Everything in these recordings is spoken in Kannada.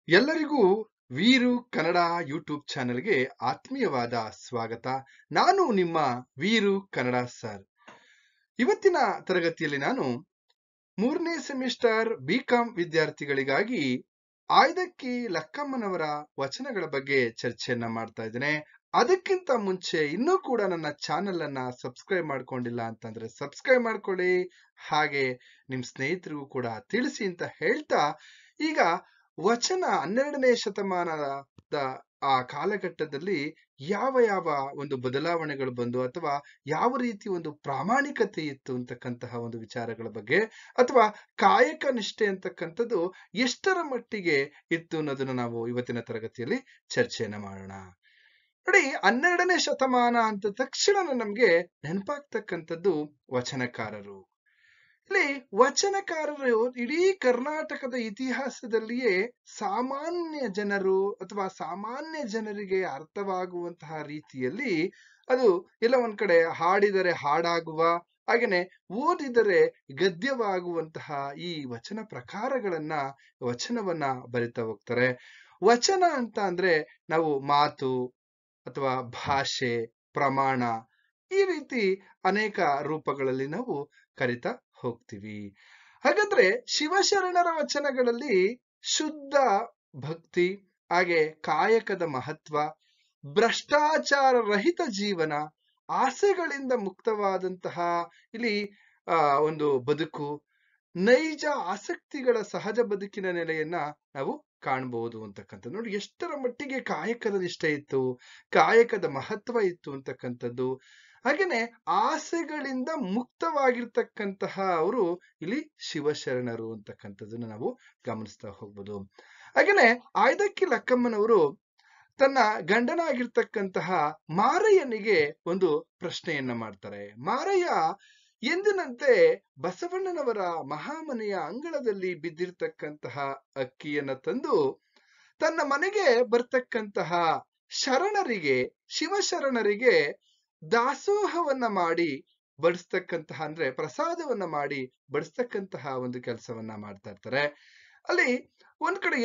ಎಲ್ಲರಿಗೂ ವೀರು ಕನ್ನಡ ಯೂಟ್ಯೂಬ್ ಚಾನೆಲ್ಗೆ ಆತ್ಮೀಯವಾದ ಸ್ವಾಗತ. ನಾನು ನಿಮ್ಮ ವೀರು ಕನ್ನಡ ಸರ್. ಇವತ್ತಿನ ತರಗತಿಯಲ್ಲಿ ನಾನು 3ನೇ ಸೆಮಿಸ್ಟರ್ ಬಿಕಾಂ ವಿದ್ಯಾರ್ಥಿಗಳಿಗಾಗಿ ಆಯ್ದಕ್ಕಿ ಲಕ್ಕಮ್ಮನವರ ವಚನಗಳ ಬಗ್ಗೆ ಚರ್ಚೆಯನ್ನ ಮಾಡ್ತಾ ಇದ್ದೇನೆ. ಅದಕ್ಕಿಂತ ಮುಂಚೆ ಇನ್ನೂ ಕೂಡ ನನ್ನ ಚಾನೆಲ್ ಅನ್ನ ಸಬ್ಸ್ಕ್ರೈಬ್ ಮಾಡ್ಕೊಂಡಿಲ್ಲ ಅಂತಂದ್ರೆ ಸಬ್ಸ್ಕ್ರೈಬ್ ಮಾಡ್ಕೊಳ್ಳಿ, ಹಾಗೆ ನಿಮ್ ಸ್ನೇಹಿತರಿಗೂ ಕೂಡ ತಿಳಿಸಿ ಅಂತ ಹೇಳ್ತಾ, ಈಗ ವಚನ 12ನೇ ಶತಮಾನದ ಆ ಕಾಲಘಟ್ಟದಲ್ಲಿ ಯಾವ ಯಾವ ಒಂದು ಬದಲಾವಣೆಗಳು ಬಂದು ಅಥವಾ ಯಾವ ರೀತಿ ಒಂದು ಪ್ರಾಮಾಣಿಕತೆ ಇತ್ತು ಅಂತಕ್ಕಂತಹ ಒಂದು ವಿಚಾರಗಳ ಬಗ್ಗೆ, ಅಥವಾ ಕಾಯಕ ನಿಷ್ಠೆ ಅಂತಕ್ಕಂಥದ್ದು ಎಷ್ಟರ ಮಟ್ಟಿಗೆ ಇತ್ತು ಅನ್ನೋದನ್ನ ನಾವು ಇವತ್ತಿನ ತರಗತಿಯಲ್ಲಿ ಚರ್ಚೆಯನ್ನ ಮಾಡೋಣ. ನೋಡಿ, 12ನೇ ಶತಮಾನ ಅಂತ ತಕ್ಷಣ ನಮ್ಗೆ ನೆನಪಾಗ್ತಕ್ಕಂಥದ್ದು ವಚನಕಾರರು. ಇಲ್ಲಿ ವಚನಕಾರರು ಇಡೀ ಕರ್ನಾಟಕದ ಇತಿಹಾಸದಲ್ಲಿಯೇ ಸಾಮಾನ್ಯ ಜನರು ಅಥವಾ ಸಾಮಾನ್ಯ ಜನರಿಗೆ ಅರ್ಥವಾಗುವಂತಹ ರೀತಿಯಲ್ಲಿ, ಅದು ಎಲ್ಲ ಒಂದ್ ಕಡೆ ಹಾಡಿದರೆ ಹಾಡಾಗುವ, ಹಾಗೇನೆ ಓದಿದರೆ ಗದ್ಯವಾಗುವಂತಹ ಈ ವಚನ ಪ್ರಕಾರಗಳನ್ನ ವಚನವನ್ನ ಬರಿತಾ ಹೋಗ್ತಾರೆ. ವಚನ ಅಂತ ಅಂದ್ರೆ ನಾವು ಮಾತು ಅಥವಾ ಭಾಷೆ, ಪ್ರಮಾಣ, ಈ ರೀತಿ ಅನೇಕ ರೂಪಗಳಲ್ಲಿ ನಾವು ಕರಿತಾ ಹೋಗ್ತೀವಿ. ಹಾಗಾದ್ರೆ ಶಿವಶರಣರ ವಚನಗಳಲ್ಲಿ ಶುದ್ಧ ಭಕ್ತಿ, ಹಾಗೆ ಕಾಯಕದ ಮಹತ್ವ, ಭ್ರಷ್ಟಾಚಾರ ರಹಿತ ಜೀವನ, ಆಸೆಗಳಿಂದ ಮುಕ್ತವಾದಂತಹ ಇಲ್ಲಿ ಒಂದು ಬದುಕು, ನೈಜ ಆಸಕ್ತಿಗಳ ಸಹಜ ಬದುಕಿನ ನೆಲೆಯನ್ನ ನಾವು ಕಾಣಬಹುದು ಅಂತಕ್ಕಂಥದ್ದು. ನೋಡಿ, ಎಷ್ಟರ ಮಟ್ಟಿಗೆ ಕಾಯಕದ ನಿಷ್ಠೆ ಇತ್ತು, ಕಾಯಕದ ಮಹತ್ವ ಇತ್ತು ಅಂತಕ್ಕಂಥದ್ದು. ಹಾಗೇನೆ ಆಸೆಗಳಿಂದ ಮುಕ್ತವಾಗಿರ್ತಕ್ಕಂತಹ ಅವರು ಇಲ್ಲಿ ಶಿವಶರಣರು ಅಂತಕ್ಕಂಥದ್ದನ್ನ ನಾವು ಗಮನಿಸ್ತಾ ಹೋಗ್ಬೋದು. ಹಾಗೇನೆ ಆಯ್ದಕ್ಕಿ ಲಕ್ಕಮ್ಮನವರು ತನ್ನ ಗಂಡನಾಗಿರ್ತಕ್ಕಂತಹ ಮಾರಯ್ಯನಿಗೆ ಒಂದು ಪ್ರಶ್ನೆಯನ್ನ ಮಾಡ್ತಾರೆ. ಮಾರಯ್ಯ ಎಂದಿನಂತೆ ಬಸವಣ್ಣನವರ ಮಹಾಮನೆಯ ಅಂಗಳದಲ್ಲಿ ಬಿದ್ದಿರ್ತಕ್ಕಂತಹ ಅಕ್ಕಿಯನ್ನ ತಂದು ತನ್ನ ಮನೆಗೆ ಬರ್ತಕ್ಕಂತಹ ಶರಣರಿಗೆ, ಶಿವಶರಣರಿಗೆ ದಾಸೋಹವನ್ನ ಮಾಡಿ ಬಡಿಸ್ತಕ್ಕಂತಹ, ಅಂದ್ರೆ ಪ್ರಸಾದವನ್ನ ಮಾಡಿ ಬಡಿಸ್ತಕ್ಕಂತಹ ಒಂದು ಕೆಲಸವನ್ನ ಮಾಡ್ತಾ ಇರ್ತಾರೆ. ಅಲ್ಲಿ ಒಂದ್ ಕಡೆ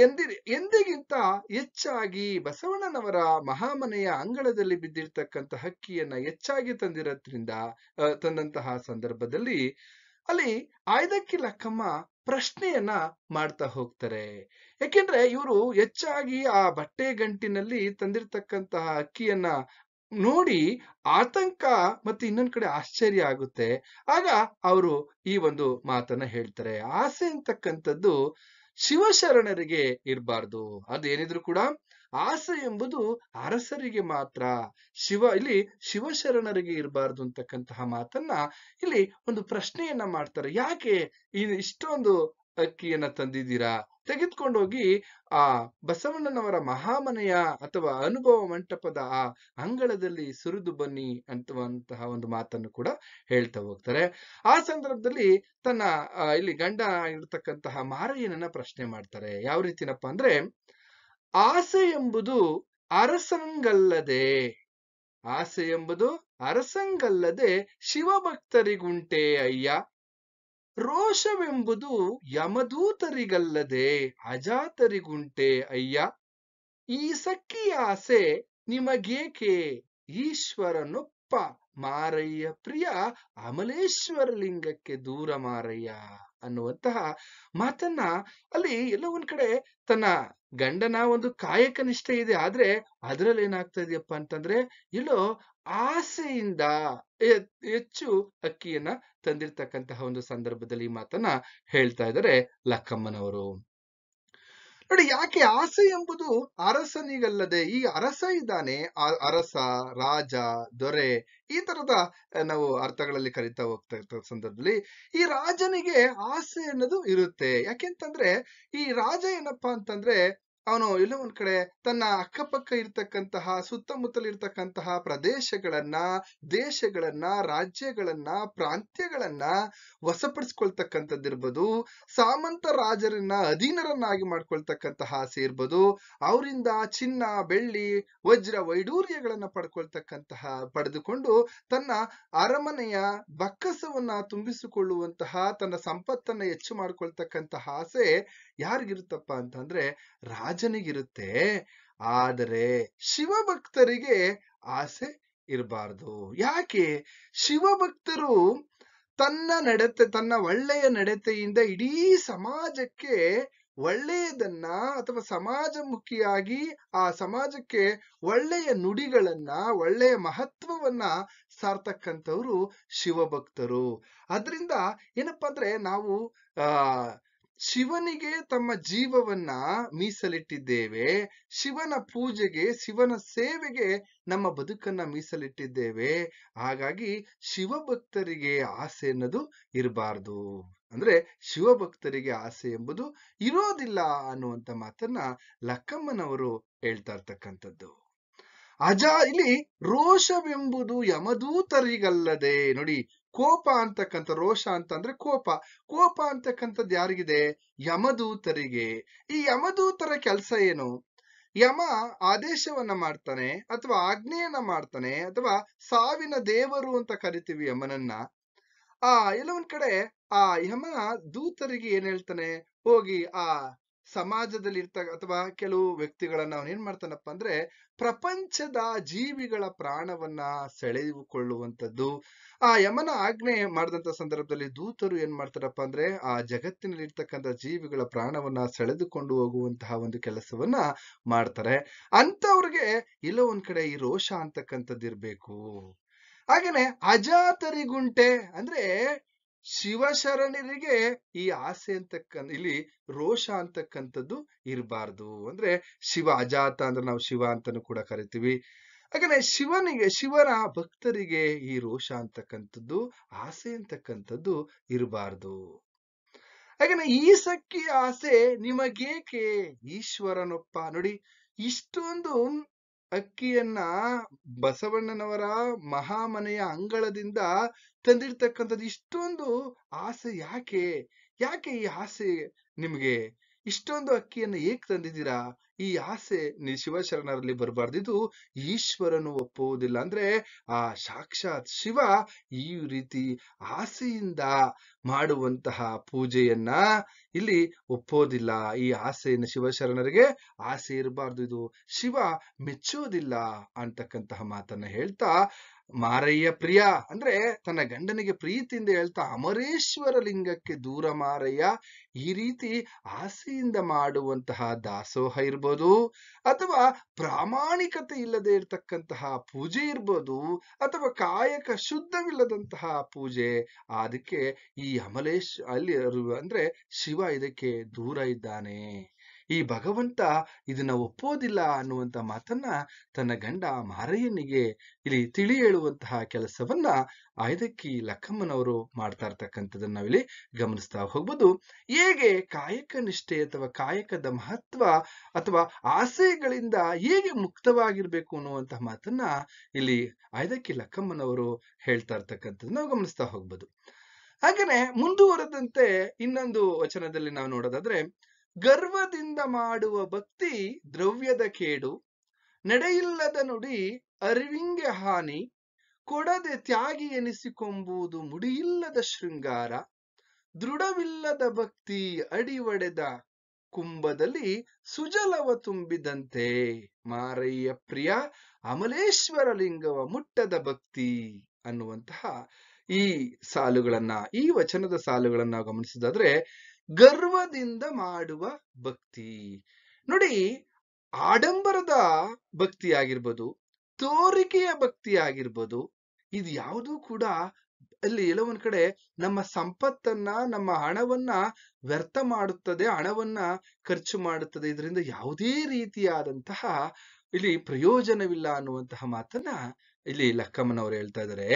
ಎಂದಿಗಿಂತ ಹೆಚ್ಚಾಗಿ ಬಸವಣ್ಣನವರ ಮಹಾಮನೆಯ ಅಂಗಳದಲ್ಲಿ ಬಿದ್ದಿರ್ತಕ್ಕಂತಹ ಹಕ್ಕಿಯನ್ನ ಹೆಚ್ಚಾಗಿ ತಂದಂತಹ ಸಂದರ್ಭದಲ್ಲಿ ಅಲ್ಲಿ ಆಯ್ದಕ್ಕಿ ಲಕ್ಕಮ್ಮ ಪ್ರಶ್ನೆಯನ್ನ ಮಾಡ್ತಾ ಹೋಗ್ತಾರೆ. ಯಾಕೆಂದ್ರೆ ಇವರು ಹೆಚ್ಚಾಗಿ ಆ ಬಟ್ಟೆ ಗಂಟಿನಲ್ಲಿ ತಂದಿರ್ತಕ್ಕಂತಹ ಅಕ್ಕಿಯನ್ನ ನೋಡಿ ಆತಂಕ ಮತ್ತೆ ಇನ್ನೊಂದ್ ಕಡೆ ಆಶ್ಚರ್ಯ ಆಗುತ್ತೆ. ಆಗ ಅವರು ಈ ಒಂದು ಮಾತನ್ನ ಹೇಳ್ತಾರೆ, ಆಸೆ ಅಂತಕ್ಕಂಥದ್ದು ಶಿವಶರಣರಿಗೆ ಇರಬಾರ್ದು. ಅದೇನಿದ್ರು ಕೂಡ ಆಸೆ ಎಂಬುದು ಅರಸರಿಗೆ ಮಾತ್ರ, ಇಲ್ಲಿ ಶಿವಶರಣರಿಗೆ ಇರಬಾರ್ದು ಅಂತಕ್ಕಂತಹ ಮಾತನ್ನ ಇಲ್ಲಿ ಒಂದು ಪ್ರಶ್ನೆಯನ್ನ ಮಾಡ್ತಾರೆ. ಯಾಕೆ ಇಷ್ಟೊಂದು ಅಕ್ಕಿಯನ್ನ ತಂದಿದ್ದೀರಾ, ತೆಗೆದುಕೊಂಡೋಗಿ ಆ ಬಸವಣ್ಣನವರ ಮಹಾಮನೆಯ ಅಥವಾ ಅನುಭವ ಮಂಟಪದ ಆ ಅಂಗಳದಲ್ಲಿ ಸುರಿದು ಬನ್ನಿ ಅಂತವಂತಹ ಒಂದು ಮಾತನ್ನು ಕೂಡ ಹೇಳ್ತಾ ಹೋಗ್ತಾರೆ. ಆ ಸಂದರ್ಭದಲ್ಲಿ ತನ್ನ ಇಲ್ಲಿ ಗಂಡ ಆಗಿರ್ತಕ್ಕಂತಹ ಮಾರಯ್ಯನನ್ನ ಪ್ರಶ್ನೆ ಮಾಡ್ತಾರೆ. ಯಾವ ರೀತಿನಪ್ಪ ಅಂದ್ರೆ, ಆಸೆ ಎಂಬುದು ಅರಸಂಗಲ್ಲದೆ, ಆಸೆ ಎಂಬುದು ಅರಸಂಗಲ್ಲದೆ ಶಿವಭಕ್ತರಿಗುಂಟೆ ಅಯ್ಯ, ರೋಷವೆಂಬುದು ಯಮದೂತರಿಗಲ್ಲದೆ ಅಜಾತರಿಗುಂಟೆ ಅಯ್ಯ, ಈ ಸಖಿಯ ಆಸೆ ನಿಮಗೇಕೆ ಈಶ್ವರನೊಪ್ಪ ಮಾರಯ್ಯ ಪ್ರಿಯ, ಅಮಲೇಶ್ವರ ಲಿಂಗಕ್ಕೆ ದೂರ ಮಾರಯ್ಯ ಅನ್ನುವಂತಹ ಮಾತನ್ನ ಅಲ್ಲಿ ಎಲ್ಲ ಒಂದ್ ಕಡೆ ತನ್ನ ಗಂಡನ ಒಂದು ಕಾಯಕ ನಿಷ್ಠೆ ಇದೆ, ಆದ್ರೆ ಅದ್ರಲ್ಲಿ ಏನಾಗ್ತಾ ಇದೆಯಪ್ಪ ಅಂತಂದ್ರೆ ಎಲ್ಲೋ ಆಸೆಯಿಂದ ಹೆಚ್ಚು ಅಕ್ಕಿಯನ್ನ ತಂದಿರ್ತಕ್ಕಂತಹ ಒಂದು ಸಂದರ್ಭದಲ್ಲಿ ಈ ಮಾತನ್ನ ಹೇಳ್ತಾ ಇದ್ದಾರೆ ಲಕ್ಕಮ್ಮನವರು. ನೋಡಿ, ಯಾಕೆ ಆಸೆ ಎಂಬುದು ಅರಸನಿಗಲ್ಲದೆ, ಈ ಅರಸ ಇದ್ದಾನೆ, ಅರಸ, ರಾಜ, ದೊರೆ, ಈ ತರದ ನಾವು ಅರ್ಥಗಳಲ್ಲಿ ಕರಿತಾ ಹೋಗ್ತಾ ಇರ್ತ ಸಂದರ್ಭದಲ್ಲಿ ಈ ರಾಜನಿಗೆ ಆಸೆ ಅನ್ನೋದು ಇರುತ್ತೆ. ಯಾಕೆಂತಂದ್ರೆ ಈ ರಾಜ ಏನಪ್ಪಾ ಅಂತಂದ್ರೆ ಅವನು ಎಲ್ಲೋ ಒಂದ್ ಕಡೆ ತನ್ನ ಅಕ್ಕಪಕ್ಕ ಇರ್ತಕ್ಕಂತಹ ಸುತ್ತಮುತ್ತಲ ಇರ್ತಕ್ಕಂತಹ ಪ್ರದೇಶಗಳನ್ನ, ದೇಶಗಳನ್ನ, ರಾಜ್ಯಗಳನ್ನ, ಪ್ರಾಂತ್ಯಗಳನ್ನ ವಶಪಡಿಸ್ಕೊಳ್ತಕ್ಕಂಥದ್ದಿರ್ಬೋದು, ಸಾಮಂತ ರಾಜರನ್ನ ಅಧೀನರನ್ನಾಗಿ ಮಾಡ್ಕೊಳ್ತಕ್ಕಂತಹ ಆಸೆ ಇರ್ಬೋದು, ಅವರಿಂದ ಚಿನ್ನ, ಬೆಳ್ಳಿ, ವಜ್ರ, ವೈಡೂರ್ಯಗಳನ್ನ ಪಡೆದುಕೊಂಡು ತನ್ನ ಅರಮನೆಯ ಬಕ್ಕಸವನ್ನ ತುಂಬಿಸಿಕೊಳ್ಳುವಂತಹ, ತನ್ನ ಸಂಪತ್ತನ್ನ ಹೆಚ್ಚು ಮಾಡ್ಕೊಳ್ತಕ್ಕಂತಹ ಆಸೆ ಯಾರಿಗಿರುತ್ತಪ್ಪ ಅಂತಂದ್ರೆ ರಾಜನಿಗಿರುತ್ತೆ. ಆದರೆ ಶಿವಭಕ್ತರಿಗೆ ಆಸೆ ಇರಬಾರ್ದು. ಯಾಕೆ? ಶಿವಭಕ್ತರು ತನ್ನ ಒಳ್ಳೆಯ ನಡತೆಯಿಂದ ಇಡೀ ಸಮಾಜಕ್ಕೆ ಒಳ್ಳೆಯದನ್ನ ಅಥವಾ ಸಮಾಜಮುಖಿಯಾಗಿ ಆ ಸಮಾಜಕ್ಕೆ ಒಳ್ಳೆಯ ನುಡಿಗಳನ್ನ, ಒಳ್ಳೆಯ ಮಹತ್ವವನ್ನ ಸಾರ್ತಕ್ಕಂಥವ್ರು ಶಿವಭಕ್ತರು. ಅದರಿಂದ ಏನಪ್ಪಾ ಅಂದ್ರೆ ನಾವು ಆ ಶಿವನಿಗೆ ತಮ್ಮ ಜೀವವನ್ನ ಮೀಸಲಿಟ್ಟಿದ್ದೇವೆ. ಶಿವನ ಪೂಜೆಗೆ, ಶಿವನ ಸೇವೆಗೆ ನಮ್ಮ ಬದುಕನ್ನ ಮೀಸಲಿಟ್ಟಿದ್ದೇವೆ. ಹಾಗಾಗಿ ಶಿವಭಕ್ತರಿಗೆ ಆಸೆ ಅನ್ನೋದು ಇರಬಾರ್ದು. ಅಂದ್ರೆ ಶಿವಭಕ್ತರಿಗೆ ಆಸೆ ಎಂಬುದು ಇರೋದಿಲ್ಲ ಅನ್ನುವಂತ ಮಾತನ್ನ ಲಕ್ಕಮ್ಮನವರು ಹೇಳ್ತಾ ಇರ್ತಕ್ಕಂಥದ್ದು. ಇಲ್ಲಿ ರೋಷವೆಂಬುದು ಯಮದೂತರಿಗಲ್ಲದೆ, ನೋಡಿ, ಕೋಪ ಅಂತಕ್ಕಂಥ, ರೋಷ ಅಂತಂದ್ರೆ ಕೋಪ, ಕೋಪ ಅಂತಕ್ಕಂಥದ್ದು ಯಾರಿಗಿದೆ? ಯಮದೂತರಿಗೆ. ಈ ಯಮದೂತರ ಕೆಲಸ ಏನು? ಯಮ ಆದೇಶವನ್ನ ಮಾಡ್ತಾನೆ ಅಥವಾ ಆಜ್ಞೆಯನ್ನ ಮಾಡ್ತಾನೆ, ಅಥವಾ ಸಾವಿನ ದೇವರು ಅಂತ ಕರಿತೀವಿ ಯಮನನ್ನ. ಎಲ್ಲ ಒಂದ್ ಕಡೆ ಆ ಯಮನ ದೂತರಿಗೆ ಏನ್ ಹೇಳ್ತಾನೆ? ಹೋಗಿ ಆ ಸಮಾಜದಲ್ಲಿ ಅಥವಾ ಕೆಲವು ವ್ಯಕ್ತಿಗಳನ್ನ ಅವನ್ ಏನ್ ಮಾಡ್ತಾನಪ್ಪ ಅಂದ್ರೆ ಪ್ರಪಂಚದ ಜೀವಿಗಳ ಪ್ರಾಣವನ್ನ ಸೆಳೆದುಕೊಳ್ಳುವಂಥದ್ದು. ಆ ಯಮನ ಆಜ್ಞೆ ಮಾಡಿದಂತ ಸಂದರ್ಭದಲ್ಲಿ ದೂತರು ಏನ್ ಮಾಡ್ತಾರಪ್ಪ ಅಂದ್ರೆ ಆ ಜಗತ್ತಿನಲ್ಲಿ ಇರ್ತಕ್ಕಂಥ ಜೀವಿಗಳ ಪ್ರಾಣವನ್ನ ಸೆಳೆದುಕೊಂಡು ಹೋಗುವಂತಹ ಒಂದು ಕೆಲಸವನ್ನ ಮಾಡ್ತಾರೆ. ಅಂತವ್ರಿಗೆ ಎಲ್ಲೋ ಒಂದ್ ಕಡೆ ಈ ರೋಷ ಅಂತಕ್ಕಂಥದ್ದು ಇರ್ಬೇಕು. ಹಾಗೇನೆ ಅಜಾತರಿಗುಂಟೆ ಅಂದ್ರೆ ಶಿವಶರಣರಿಗೆ ಈ ಆಸೆ ಇಲ್ಲಿ ರೋಷ ಅಂತಕ್ಕಂಥದ್ದು ಇರಬಾರ್ದು. ಅಂದ್ರೆ ಶಿವ ಅಜಾತ ಅಂದ್ರೆ ನಾವು ಶಿವ ಅಂತಾನು ಕೂಡ ಕರಿತೀವಿ. ಹಾಗೇನೆ ಶಿವನ ಭಕ್ತರಿಗೆ ಈ ರೋಷ ಅಂತಕ್ಕಂಥದ್ದು, ಆಸೆ ಅಂತಕ್ಕಂಥದ್ದು ಇರಬಾರ್ದು. ಹಾಗೇನೆ ಈ ಸಖಿ ಆಸೆ ನಿಮಗೇಕೆ ಈಶ್ವರನೊಪ್ಪ. ನೋಡಿ, ಇಷ್ಟೊಂದು ಅಕ್ಕಿಯನ್ನ ಬಸವಣ್ಣನವರ ಮಹಾಮನೆಯ ಅಂಗಳದಿಂದ ತಂದಿರ್ತಕ್ಕಂಥದ್ದು, ಇಷ್ಟೊಂದು ಆಸೆ ಯಾಕೆ? ಈ ಆಸೆ ನಿಮ್ಗೆ? ಇಷ್ಟೊಂದು ಅಕ್ಕಿಯನ್ನ ಏಕೆ ತಂದಿದ್ದೀರಾ? ಈ ಆಸೆ ಶಿವಶರಣರಲ್ಲಿ ಬರಬಾರ್ದು. ಇದು ಈಶ್ವರನು ಒಪ್ಪುವುದಿಲ್ಲ. ಅಂದ್ರೆ ಆ ಸಾಕ್ಷಾತ್ ಶಿವ ಈ ರೀತಿ ಆಸೆಯಿಂದ ಮಾಡುವಂತಹ ಪೂಜೆಯನ್ನ ಇಲ್ಲಿ ಒಪ್ಪೋದಿಲ್ಲ. ಈ ಆಸೆಯನ್ನು ಶಿವಶರಣರಿಗೆ ಆಸೆ ಇರಬಾರ್ದು, ಇದು ಶಿವ ಮೆಚ್ಚೋದಿಲ್ಲ ಅಂತಕ್ಕಂತಹ ಮಾತನ್ನ ಹೇಳ್ತಾ, ಮಾರಯ್ಯ ಪ್ರಿಯ ಅಂದ್ರೆ ತನ್ನ ಗಂಡನಿಗೆ ಪ್ರೀತಿಯಿಂದ ಹೇಳ್ತಾ, ಅಮರೇಶ್ವರ ಲಿಂಗಕ್ಕೆ ದೂರ ಮಾರಯ್ಯ. ಈ ರೀತಿ ಆಸೆಯಿಂದ ಮಾಡುವಂತಹ ದಾಸೋಹ ಇರ್ಬೋದು, ಅಥವಾ ಪ್ರಾಮಾಣಿಕತೆ ಇಲ್ಲದೆ ಇರ್ತಕ್ಕಂತಹ ಪೂಜೆ ಇರ್ಬೋದು, ಅಥವಾ ಕಾಯಕ ಶುದ್ಧವಿಲ್ಲದಂತಹ ಪೂಜೆ, ಅದಕ್ಕೆ ಈ ಅಲ್ಲಿ ಅಂದ್ರೆ ಶಿವ ಇದಕ್ಕೆ ದೂರ ಇದ್ದಾನೆ. ಈ ಭಗವಂತ ಇದನ್ನ ಒಪ್ಪೋದಿಲ್ಲ ಅನ್ನುವಂತ ಮಾತನ್ನ ತನ್ನ ಗಂಡ ಮಾರಯ್ಯನಿಗೆ ಇಲ್ಲಿ ತಿಳಿ ಹೇಳುವಂತಹ ಕೆಲಸವನ್ನ ಆಯ್ದಕ್ಕಿ ಲಕ್ಕಮ್ಮನವರು ಮಾಡ್ತಾ ಇರ್ತಕ್ಕಂಥದನ್ನ ನಾವಿಲ್ಲಿ ಗಮನಿಸ್ತಾ ಹೋಗ್ಬೋದು. ಹೇಗೆ ಕಾಯಕ ನಿಷ್ಠೆ ಅಥವಾ ಕಾಯಕದ ಮಹತ್ವ ಅಥವಾ ಆಸೆಗಳಿಂದ ಹೇಗೆ ಮುಕ್ತವಾಗಿರ್ಬೇಕು ಅನ್ನುವಂತಹ ಮಾತನ್ನ ಇಲ್ಲಿ ಆಯ್ದಕ್ಕಿ ಲಕ್ಕಮ್ಮನವರು ಹೇಳ್ತಾ ಇರ್ತಕ್ಕಂಥದ್ದು ನಾವು ಗಮನಿಸ್ತಾ ಹೋಗ್ಬೋದು. ಹಾಗೇನೆ ಮುಂದುವರೆದಂತೆ ಇನ್ನೊಂದು ವಚನದಲ್ಲಿ ನಾವು ನೋಡೋದಾದ್ರೆ, ಗರ್ವದಿಂದ ಮಾಡುವ ಭಕ್ತಿ ದ್ರವ್ಯದ ಕೇಡು, ನಡೆಯಿಲ್ಲದ ನುಡಿ ಅರಿವಿಂಗೆ ಹಾನಿ, ಕೊಡದೆ ತ್ಯಾಗಿ ಎನಿಸಿಕೊಂಬುದು ಮುಡಿಯಿಲ್ಲದ ಶೃಂಗಾರ, ದೃಢವಿಲ್ಲದ ಭಕ್ತಿ ಅಡಿ ಒಡೆದ ಕುಂಭದಲ್ಲಿ ಸುಜಲವ ತುಂಬಿದಂತೆ, ಮಾರಯ್ಯ ಪ್ರಿಯ ಅಮಲೇಶ್ವರ ಲಿಂಗವ ಮುಟ್ಟದ ಭಕ್ತಿ ಅನ್ನುವಂತಹ ಈ ಸಾಲುಗಳನ್ನ, ಈ ವಚನದ ಸಾಲುಗಳನ್ನ ನಾವು ಗಮನಿಸಿದಾದ್ರೆ, ಗರ್ವದಿಂದ ಮಾಡುವ ಭಕ್ತಿ. ನೋಡಿ, ಆಡಂಬರದ ಭಕ್ತಿ ಆಗಿರ್ಬೋದು, ತೋರಿಕೆಯ ಭಕ್ತಿ ಆಗಿರ್ಬೋದು, ಇದು ಯಾವುದೂ ಕೂಡ ಅಲ್ಲಿ ಎಲ್ಲೋ ಒಂದ್ ಕಡೆ ನಮ್ಮ ಸಂಪತ್ತನ್ನ, ನಮ್ಮ ಹಣವನ್ನ ವ್ಯರ್ಥ ಮಾಡುತ್ತದೆ, ಹಣವನ್ನ ಖರ್ಚು ಮಾಡುತ್ತದೆ. ಇದರಿಂದ ಯಾವುದೇ ರೀತಿಯಾದಂತಹ ಇಲ್ಲಿ ಪ್ರಯೋಜನವಿಲ್ಲ ಅನ್ನುವಂತಹ ಮಾತನ್ನ ಇಲ್ಲಿ ಲಕ್ಕಮ್ಮನವರು ಹೇಳ್ತಾ ಇದ್ದಾರೆ.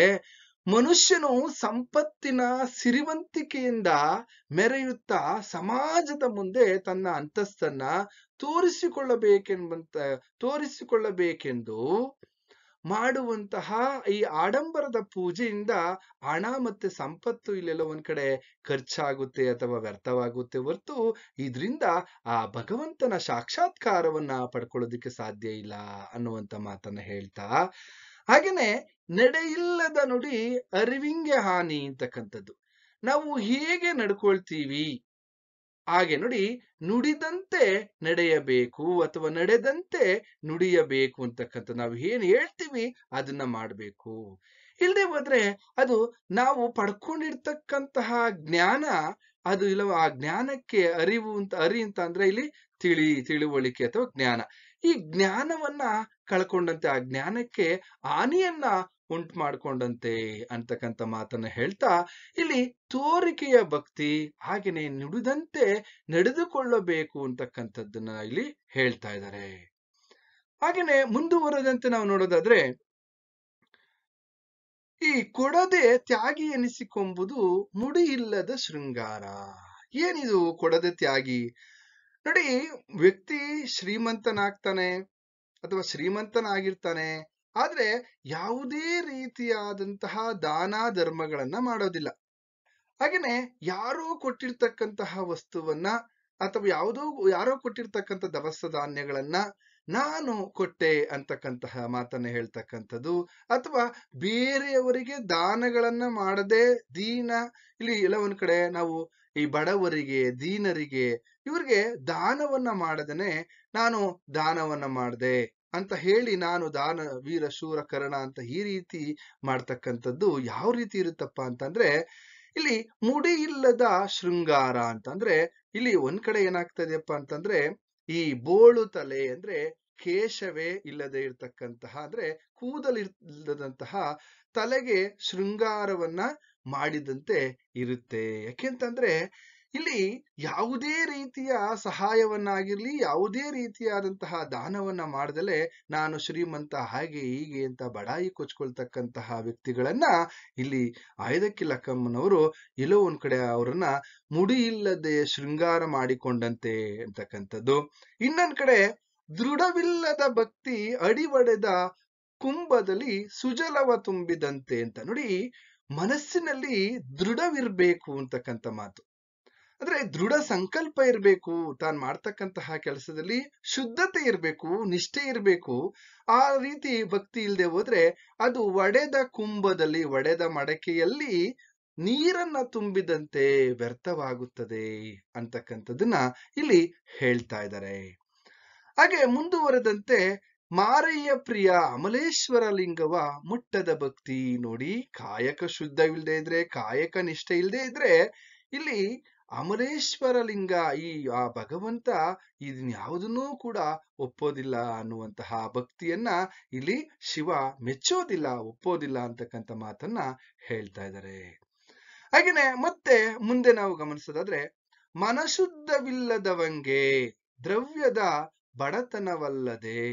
ಮನುಷ್ಯನು ಸಂಪತ್ತಿನ ಸಿರಿವಂತಿಕೆಯಿಂದ ಮೆರೆಯುತ್ತಾ ಸಮಾಜದ ಮುಂದೆ ತನ್ನ ಅಂತಸ್ತನ್ನ ತೋರಿಸಿಕೊಳ್ಳಬೇಕೆಂದು ಮಾಡುವಂತಹ ಈ ಆಡಂಬರದ ಪೂಜೆಯಿಂದ ಹಣ ಮತ್ತೆ ಸಂಪತ್ತು ಇಲ್ಲೆಲ್ಲ ಒಂದ್ ಕಡೆ ಖರ್ಚಾಗುತ್ತೆ ಅಥವಾ ವ್ಯರ್ಥವಾಗುತ್ತೆ ಹೊರತು ಇದರಿಂದ ಆ ಭಗವಂತನ ಸಾಕ್ಷಾತ್ಕಾರವನ್ನ ಪಡ್ಕೊಳ್ಳೋದಿಕ್ಕೆ ಸಾಧ್ಯ ಇಲ್ಲ ಅನ್ನುವಂತ ಮಾತನ್ನ ಹೇಳ್ತಾ, ಹಾಗೇನೆ ನಡೆಯಿಲ್ಲದ ನುಡಿ ಅರಿವಿಂಗೆ ಹಾನಿ ಅಂತಕ್ಕಂಥದ್ದು. ನಾವು ಹೇಗೆ ನಡ್ಕೊಳ್ತೀವಿ, ಹಾಗೆ ನೋಡಿ, ನುಡಿದಂತೆ ನಡೆಯಬೇಕು ಅಥವಾ ನಡೆದಂತೆ ನುಡಿಯಬೇಕು ಅಂತಕ್ಕಂಥ ನಾವು ಏನ್ ಹೇಳ್ತೀವಿ ಅದನ್ನ ಮಾಡ್ಬೇಕು. ಇಲ್ಲದೆ ಹೋದ್ರೆ ಅದು ನಾವು ಪಡ್ಕೊಂಡಿರ್ತಕ್ಕಂತಹ ಜ್ಞಾನ, ಅದು ಇಲ್ಲ ಆ ಜ್ಞಾನಕ್ಕೆ ಅರಿ ಅಂತ ಅಂದ್ರೆ ಇಲ್ಲಿ ತಿಳುವಳಿಕೆ ಅಥವಾ ಜ್ಞಾನ. ಈ ಜ್ಞಾನವನ್ನ ಕಳ್ಕೊಂಡಂತೆ, ಆ ಜ್ಞಾನಕ್ಕೆ ಹಾನಿಯನ್ನ ಉಂಟು ಮಾಡ್ಕೊಂಡಂತೆ ಅಂತಕ್ಕಂಥ ಮಾತನ್ನ ಹೇಳ್ತಾ ಇಲ್ಲಿ ತೋರಿಕೆಯ ಭಕ್ತಿ ಹಾಗೇನೆ ನುಡಿದಂತೆ ನಡೆದುಕೊಳ್ಳಬೇಕು ಅಂತಕ್ಕಂಥದ್ದನ್ನ ಇಲ್ಲಿ ಹೇಳ್ತಾ ಇದ್ದಾರೆ. ಹಾಗೇನೆ ಮುಂದುವರೆದಂತೆ ನಾವು ನೋಡೋದಾದ್ರೆ, ಈ ಕೊಡದೆ ತ್ಯಾಗಿ ಎನಿಸಿಕೊಂಬುದು ಮುಡಿ ಇಲ್ಲದ ಶೃಂಗಾರ. ಏನಿದು ಕೊಡದೆ ತ್ಯಾಗಿ? ನೋಡಿ, ವ್ಯಕ್ತಿ ಶ್ರೀಮಂತನಾಗ್ತಾನೆ ಅಥವಾ ಶ್ರೀಮಂತನಾಗಿರ್ತಾನೆ, ಆದ್ರೆ ಯಾವುದೇ ರೀತಿಯಾದಂತಹ ದಾನ ಧರ್ಮಗಳನ್ನ ಮಾಡೋದಿಲ್ಲ. ಹಾಗೇನೆ ಯಾರೋ ಕೊಟ್ಟಿರ್ತಕ್ಕಂತಹ ವಸ್ತುವನ್ನ ಅಥವಾ ಯಾರೋ ಕೊಟ್ಟಿರ್ತಕ್ಕಂಥ ದವಸ ಧಾನ್ಯಗಳನ್ನ ನಾನು ಕೊಟ್ಟೆ ಅಂತಕ್ಕಂತಹ ಮಾತನ್ನ ಹೇಳ್ತಕ್ಕಂಥದ್ದು, ಅಥವಾ ಬೇರೆಯವರಿಗೆ ದಾನಗಳನ್ನ ಮಾಡದೆ ಇಲ್ಲಿ ಎಲ್ಲ ಒಂದ್ ಕಡೆ ನಾವು ಈ ಬಡವರಿಗೆ, ದೀನರಿಗೆ, ಇವ್ರಿಗೆ ದಾನವನ್ನ ಮಾಡದೇನೆ ನಾನು ದಾನವನ್ನ ಮಾಡ್ದೆ ಅಂತ ಹೇಳಿ ನಾನು ದಾನ ವೀರ ಶೂರ ಕರ್ಣ ಅಂತ ಈ ರೀತಿ ಮಾಡ್ತಕ್ಕಂಥದ್ದು ಯಾವ ರೀತಿ ಇರುತ್ತಪ್ಪ ಅಂತಂದ್ರೆ, ಇಲ್ಲಿ ಮುಡಿ ಇಲ್ಲದ ಶೃಂಗಾರ ಅಂತಂದ್ರೆ ಇಲ್ಲಿ ಒಂದ್ ಕಡೆ ಏನಾಗ್ತಾ ಇದೆಯಪ್ಪ ಅಂತಂದ್ರೆ, ಈ ಬೋಳು ತಲೆ ಅಂದ್ರೆ ಕೇಶವೇ ಇಲ್ಲದೆ ಇರ್ತಕ್ಕಂತಹ, ಅಂದ್ರೆ ಕೂದಲಿಲ್ಲದಂತಹ ತಲೆಗೆ ಶೃಂಗಾರವನ್ನ ಮಾಡಿದಂತೆ ಇರುತ್ತೆ. ಯಾಕೆಂತಂದ್ರೆ ಇಲ್ಲಿ ಯಾವುದೇ ರೀತಿಯ ಸಹಾಯವನ್ನಾಗಿರ್ಲಿ, ಯಾವುದೇ ರೀತಿಯಾದಂತಹ ದಾನವನ್ನ ಮಾಡದಲೆ ನಾನು ಶ್ರೀಮಂತ ಹಾಗೆ ಹೀಗೆ ಅಂತ ಬಡಾಯಿ ಕೊಚ್ಕೊಳ್ತಕ್ಕಂತಹ ವ್ಯಕ್ತಿಗಳನ್ನ ಇಲ್ಲಿ ಆಯ್ದಕ್ಕಿ ಲಕ್ಕಮ್ಮನವರು ಎಲ್ಲೋ ಒಂದ್ ಕಡೆ ಅವರನ್ನ ಮುಡಿ ಇಲ್ಲದೆ ಶೃಂಗಾರ ಮಾಡಿಕೊಂಡಂತೆ ಅಂತಕ್ಕಂಥದ್ದು. ಇನ್ನೊಂದ್ ಕಡೆ ದೃಢವಿಲ್ಲದ ಭಕ್ತಿ ಅಡಿವಡೆದ ಕುಂಭದಲ್ಲಿ ಸುಜಲವ ತುಂಬಿದಂತೆ ಅಂತ. ನೋಡಿ, ಮನಸ್ಸಿನಲ್ಲಿ ದೃಢವಿರ್ಬೇಕು ಅಂತಕ್ಕಂಥ ಮಾತು. ಅಂದ್ರೆ ದೃಢ ಸಂಕಲ್ಪ ಇರ್ಬೇಕು, ತಾನು ಮಾಡ್ತಕ್ಕಂತಹ ಕೆಲಸದಲ್ಲಿ ಶುದ್ಧತೆ ಇರ್ಬೇಕು, ನಿಷ್ಠೆ ಇರ್ಬೇಕು. ಆ ರೀತಿ ಭಕ್ತಿ ಇಲ್ಲದೆ ಹೋದ್ರೆ ಅದು ಒಡೆದ ಕುಂಭದಲ್ಲಿ, ಒಡೆದ ಮಡಕೆಯಲ್ಲಿ ನೀರನ್ನ ತುಂಬಿದಂತೆ ವ್ಯರ್ಥವಾಗುತ್ತದೆ ಅಂತಕ್ಕಂಥದ್ದನ್ನ ಇಲ್ಲಿ ಹೇಳ್ತಾ ಇದ್ದಾರೆ. ಹಾಗೆ ಮುಂದುವರೆದಂತೆ, ಮಾರಯ್ಯ ಪ್ರಿಯ ಅಮಲೇಶ್ವರ ಲಿಂಗವ ಮುಟ್ಟದ ಭಕ್ತಿ. ನೋಡಿ, ಕಾಯಕ ಶುದ್ಧವಿಲ್ಲದೆ ಇದ್ರೆ, ಕಾಯಕ ನಿಷ್ಠೆ ಇಲ್ಲದೆ ಇದ್ರೆ ಇಲ್ಲಿ ಅಮರೇಶ್ವರ ಲಿಂಗ, ಆ ಭಗವಂತ ಇದನ್ಯಾವುದನ್ನೂ ಕೂಡ ಒಪ್ಪೋದಿಲ್ಲ ಅನ್ನುವಂತಹ ಭಕ್ತಿಯನ್ನ ಇಲ್ಲಿ ಶಿವ ಮೆಚ್ಚೋದಿಲ್ಲ, ಒಪ್ಪೋದಿಲ್ಲ ಅಂತಕ್ಕಂಥ ಮಾತನ್ನ ಹೇಳ್ತಾ ಇದ್ದಾರೆ. ಹಾಗೇನೆ ಮತ್ತೆ ಮುಂದೆ ನಾವು ಗಮನಿಸೋದಾದ್ರೆ, ಮನಶುದ್ಧವಿಲ್ಲದವಂಗೆ ದ್ರವ್ಯದ ಬಡತನವಲ್ಲದೆ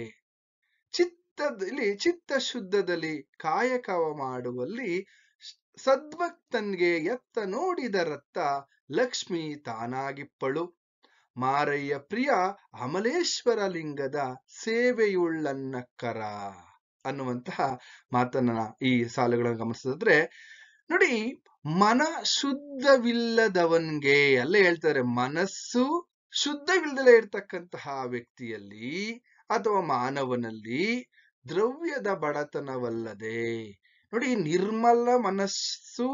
ಚಿತ್ತ ಶುದ್ಧದಲ್ಲಿ ಕಾಯಕವ ಮಾಡುವಲ್ಲಿ ಸದ್ಭಕ್ತನ್ಗೆ ಎತ್ತ ನೋಡಿದರತ್ತ ಲಕ್ಷ್ಮಿ ತಾನಾಗಿಪ್ಪಳು. ಮಾರಯ್ಯ ಪ್ರಿಯ ಅಮಲೇಶ್ವರ ಲಿಂಗದ ಸೇವೆಯುಳ್ಳನ್ನಕ್ಕರ ಅನ್ನುವಂತಹ ಮಾತನ್ನ ಈ ಸಾಲುಗಳನ್ನು ಗಮನಿಸಿದ್ರೆ, ನೋಡಿ, ಮನ ಶುದ್ಧವಿಲ್ಲದವನ್ಗೆ ಅಲ್ಲೇ ಹೇಳ್ತಾರೆ, ಮನಸ್ಸು ಶುದ್ಧವಿಲ್ಲದೆ ಇರ್ತಕ್ಕಂತಹ ವ್ಯಕ್ತಿಯಲ್ಲಿ ಅಥವಾ ಮಾನವನಲ್ಲಿ ದ್ರವ್ಯದ ಬಡತನವಲ್ಲದೆ, ನೋಡಿ, ನಿರ್ಮಲ ಮನಸ್ಸು,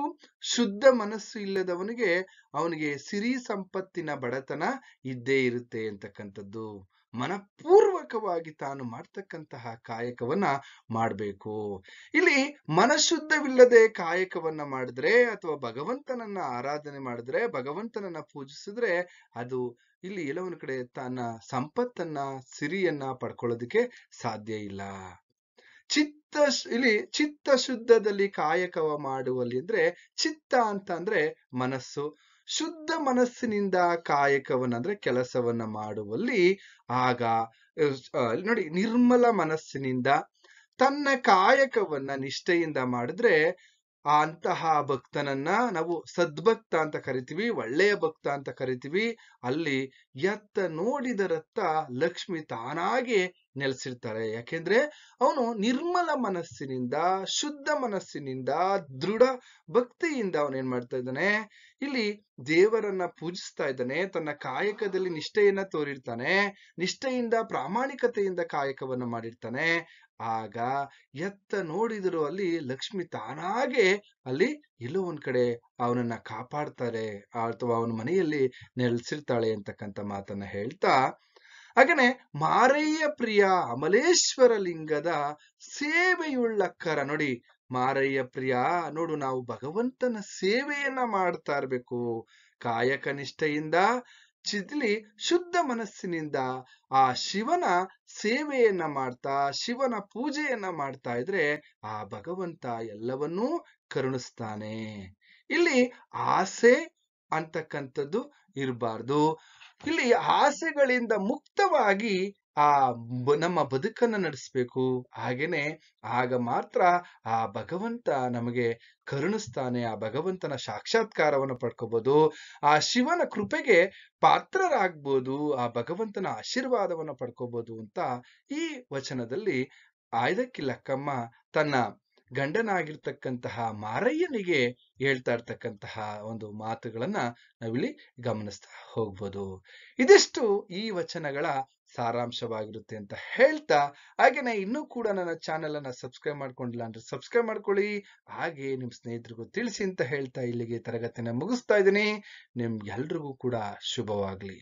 ಶುದ್ಧ ಮನಸ್ಸು ಇಲ್ಲದವನಿಗೆ ಅವನಿಗೆ ಸಿರಿ ಸಂಪತ್ತಿನ ಬಡತನ ಇದ್ದೇ ಇರುತ್ತೆ ಅಂತಕ್ಕಂಥದ್ದು. ಮನಪೂರ್ವಕವಾಗಿ ತಾನು ಮಾಡ್ತಕ್ಕಂತಹ ಕಾಯಕವನ್ನ ಮಾಡಬೇಕು. ಇಲ್ಲಿ ಮನಶುದ್ಧವಿಲ್ಲದೆ ಕಾಯಕವನ್ನ ಮಾಡಿದ್ರೆ ಅಥವಾ ಭಗವಂತನನ್ನ ಆರಾಧನೆ ಮಾಡಿದ್ರೆ, ಭಗವಂತನನ್ನ ಪೂಜಿಸಿದ್ರೆ, ಅದು ಇಲ್ಲಿ ಎಲ್ಲವೊಂದು ಕಡೆ ತನ್ನ ಸಂಪತ್ತನ್ನ, ಸಿರಿಯನ್ನ ಪಡ್ಕೊಳ್ಳೋದಕ್ಕೆ ಸಾಧ್ಯ ಇಲ್ಲ. ಚಿತ್ತ ಶುದ್ಧದಲ್ಲಿ ಕಾಯಕವ ಮಾಡುವಲ್ಲಿ ಅಂದ್ರೆ, ಚಿತ್ತ ಅಂತ ಅಂದ್ರೆ ಮನಸ್ಸು, ಶುದ್ಧ ಮನಸ್ಸಿನಿಂದ ಕಾಯಕವನ್ನ ಅಂದ್ರೆ ಕೆಲಸವನ್ನ ಮಾಡುವಲ್ಲಿ, ಆಗ ನೋಡಿ, ನಿರ್ಮಲ ಮನಸ್ಸಿನಿಂದ ತನ್ನ ಕಾಯಕವನ್ನ ನಿಷ್ಠೆಯಿಂದ ಮಾಡಿದ್ರೆ ಅಂತಹ ಭಕ್ತನನ್ನ ನಾವು ಸದ್ಭಕ್ತ ಅಂತ ಕರಿತೀವಿ, ಒಳ್ಳೆಯ ಭಕ್ತ ಅಂತ ಕರಿತೀವಿ. ಅಲ್ಲಿ ಎತ್ತ ನೋಡಿದರತ್ತ ಲಕ್ಷ್ಮಿ ತಾನಾಗೆ ನೆಲೆಸಿರ್ತಾಳೆ. ಯಾಕೆಂದ್ರೆ ಅವನು ನಿರ್ಮಲ ಮನಸ್ಸಿನಿಂದ, ಶುದ್ಧ ಮನಸ್ಸಿನಿಂದ, ದೃಢ ಭಕ್ತಿಯಿಂದ ಅವನೇನ್ ಮಾಡ್ತಾ ಇದ್ದಾನೆ, ಇಲ್ಲಿ ದೇವರನ್ನ ಪೂಜಿಸ್ತಾ ಇದ್ದಾನೆ, ತನ್ನ ಕಾಯಕದಲ್ಲಿ ನಿಷ್ಠೆಯನ್ನ ತೋರಿರ್ತಾನೆ, ನಿಷ್ಠೆಯಿಂದ ಪ್ರಾಮಾಣಿಕತೆಯಿಂದ ಕಾಯಕವನ್ನ ಮಾಡಿರ್ತಾನೆ. ಆಗ ಎತ್ತ ನೋಡಿದ್ರು ಅಲ್ಲಿ ಲಕ್ಷ್ಮಿ ತಾನಾಗೆ ಅಲ್ಲಿ ಎಲ್ಲೋ ಒಂದ್ ಕಡೆ ಅವನನ್ನ ಕಾಪಾಡ್ತಾರೆ ಅಥವಾ ಅವನ ಮನೆಯಲ್ಲಿ ನೆಲೆಸಿರ್ತಾಳೆ ಅಂತಕ್ಕಂಥ ಮಾತನ್ನ ಹೇಳ್ತಾ ಹಾಗೇನೆ ಮಾರಯ್ಯ ಪ್ರಿಯ ಅಮಲೇಶ್ವರ ಲಿಂಗದ ಸೇವೆಯುಳ್ಳಕ್ಕರ ನೋಡಿ. ಮಾರಯ್ಯ ಪ್ರಿಯ ನೋಡು, ನಾವು ಭಗವಂತನ ಸೇವೆಯನ್ನ ಮಾಡ್ತಾ ಇರ್ಬೇಕು ಕಾಯಕ ನಿಷ್ಠೆಯಿಂದ, ಚಿದ್ಲಿ ಶುದ್ಧ ಮನಸ್ಸಿನಿಂದ ಆ ಶಿವನ ಸೇವೆಯನ್ನ ಮಾಡ್ತಾ ಶಿವನ ಪೂಜೆಯನ್ನ ಮಾಡ್ತಾ ಇದ್ರೆ ಆ ಭಗವಂತ ಎಲ್ಲವನ್ನೂ ಕರುಣಿಸ್ತಾನೆ. ಇಲ್ಲಿ ಆಸೆ ಅಂತಕ್ಕಂಥದ್ದು ಇರಬಾರ್ದು. ಇಲ್ಲಿ ಆಸೆಗಳಿಂದ ಮುಕ್ತವಾಗಿ ಆ ನಮ್ಮ ಬದುಕನ್ನ ನಡೆಸ್ಬೇಕು. ಹಾಗೇನೆ ಆಗ ಮಾತ್ರ ಆ ಭಗವಂತ ನಮಗೆ ಕರುಣಿಸ್ತಾನೆ, ಆ ಭಗವಂತನ ಸಾಕ್ಷಾತ್ಕಾರವನ್ನು ಪಡ್ಕೋಬಹುದು, ಆ ಶಿವನ ಕೃಪೆಗೆ ಪಾತ್ರರಾಗ್ಬೋದು, ಆ ಭಗವಂತನ ಆಶೀರ್ವಾದವನ್ನು ಪಡ್ಕೋಬಹುದು ಅಂತ ಈ ವಚನದಲ್ಲಿ ಆಯ್ದಕ್ಕಿ ಲಕ್ಕಮ್ಮ ತನ್ನ ಗಂಡನಾಗಿರ್ತಕ್ಕಂತಹ ಮಾರಯ್ಯನಿಗೆ ಹೇಳ್ತಾ ಇರ್ತಕ್ಕಂತಹ ಒಂದು ಮಾತುಗಳನ್ನ ನಾವಿಲ್ಲಿ ಗಮನಿಸ್ತಾ ಹೋಗ್ಬೋದು. ಇದಿಷ್ಟು ಈ ವಚನಗಳ ಸಾರಾಂಶವಾಗಿರುತ್ತೆ ಅಂತ ಹೇಳ್ತಾ, ಹಾಗೇನೆ ಇನ್ನೂ ಕೂಡ ನನ್ನ ಚಾನೆಲ್ ಅನ್ನ ಸಬ್ಸ್ಕ್ರೈಬ್ ಮಾಡ್ಕೊಂಡಿಲ್ಲ ಅಂದ್ರೆ ಸಬ್ಸ್ಕ್ರೈಬ್ ಮಾಡ್ಕೊಳ್ಳಿ, ಹಾಗೆ ನಿಮ್ ಸ್ನೇಹಿತರಿಗೂ ತಿಳಿಸಿ ಅಂತ ಹೇಳ್ತಾ ಇಲ್ಲಿಗೆ ತರಗತಿನ ಮುಗಿಸ್ತಾ ಇದ್ದೀನಿ. ನಿಮ್ಗೆಲ್ರಿಗೂ ಕೂಡ ಶುಭವಾಗ್ಲಿ.